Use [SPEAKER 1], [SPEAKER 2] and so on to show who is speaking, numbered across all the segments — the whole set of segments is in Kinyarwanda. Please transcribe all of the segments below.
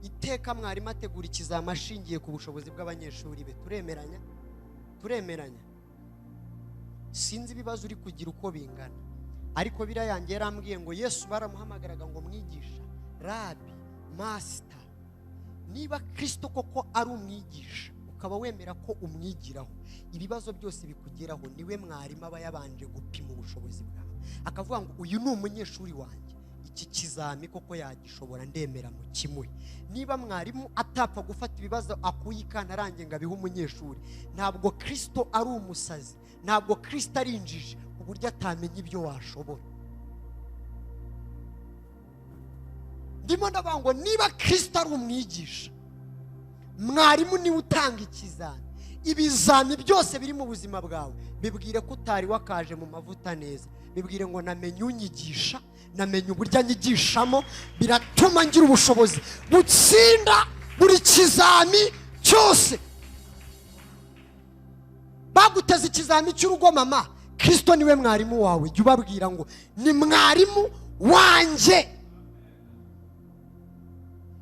[SPEAKER 1] iteka mwarimu ategura ikizami ashingiye ku bushobozi bw'abanyeshuri be. Turemeranya. Sinzi ibibazo uri kugira uko bingana, ariko birayangiye yarambwiye ngo Yesu baramuhamagaraga ngo mwigisha, rabi, master. Niba Kristo koko ari umwigisha ukaba wemera ko umwigiraho, ibibazo byose bikugeraho, niwe mwarimu aba yabanje gupima ubushobozi bwawe, akavuga ngo uyu ni umunyeshuri wanjye, iki kizami koko yagishobora, ndemera mu kimwe. Niba mwarimu atapfa gufata ibibazo akuye ikantarange ngo abihe umunyeshuri, ntabwo Kristo ari umusazi, ntabwo Kristo ari injiji uburyo atamenya ibyo washobora. Ndimo ndavuga ngo niba Kristo ari umwigisha, mwarimu niwe utanga ikizami, ibizami byose biri mu buzima bwawe bibwire ko utari wakaje mu mavuta neza, bibwire ngo namenye unyigisha, namenye uburyo anyigishamo, biratuma ngira ubushobozi butsinda buri kizami cyose. Baguteze ikizami cy'urugo mama, Kristo niwe mwarimu wawe, jya ubabwira ngo ni mwarimu wanjye.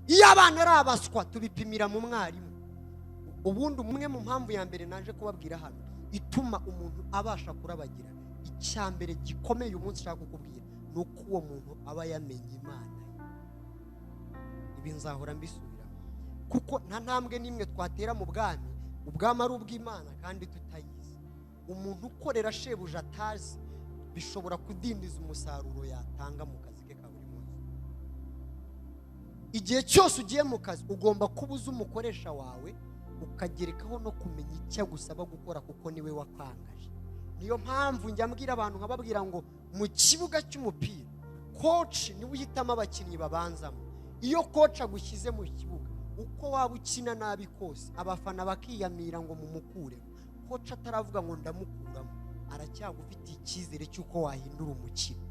[SPEAKER 1] Iyo abana ari abaswa tubipimira mu mwarimu. Ubundi umwe mu mpamvu ya mbere naje kubabwira hano ituma umuntu abasha kurabagira, icyambere gikomeye umunsi nshaka kukubwira nuko uwo muntu aba yamenye Imana. Ibi nzahora mbisubiramo, kuko nta ntambwe nimwe twatera mu bwami ari ubw'Imana kandi tutayizi. Umuntu ukorera shebuja atazi bishobora kudindiza umusaruro yatanga mu kazi ke ka buri munsi. Igihe cyose ugiye mu kazi ugomba kubuza umukoresha wawe, ukagerekaho no kumenya icyo agusaba gukora, kuko niwe wakwangaje. Niyo mpamvu njya mbwira abantu nkababwira ngo mu kibuga cy'umupira coach niwe uhitamo abakinnyi babanzamo. Iyo coach agushyize mu kibuga, uko waba ukina nabi kose abafana bakiyamira ngo mumukuremo, coach ataravuga ngo ndamukuramo, aracyagufitiye ikizere cy'uko wahindura umukino.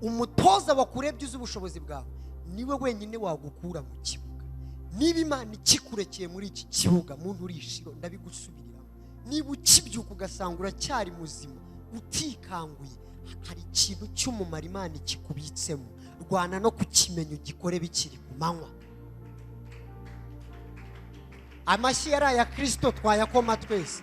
[SPEAKER 1] Umutoza wakurebye uzi ubushobozi bwawe niwe wenyine wagukura mu kibuga. Niba Imana ikikurekeye muri iki kibuga muntu urishiro, ndabigusubirira. Niba ukibyuka ugasanga uracyari muzima utikanguye, hari ikintu cy'umumaro Imana ikikubitsemo. Rwana no kukimenya ugikore bikiri ku manywa. Amashyi yari aya Kristo twayakoma twese.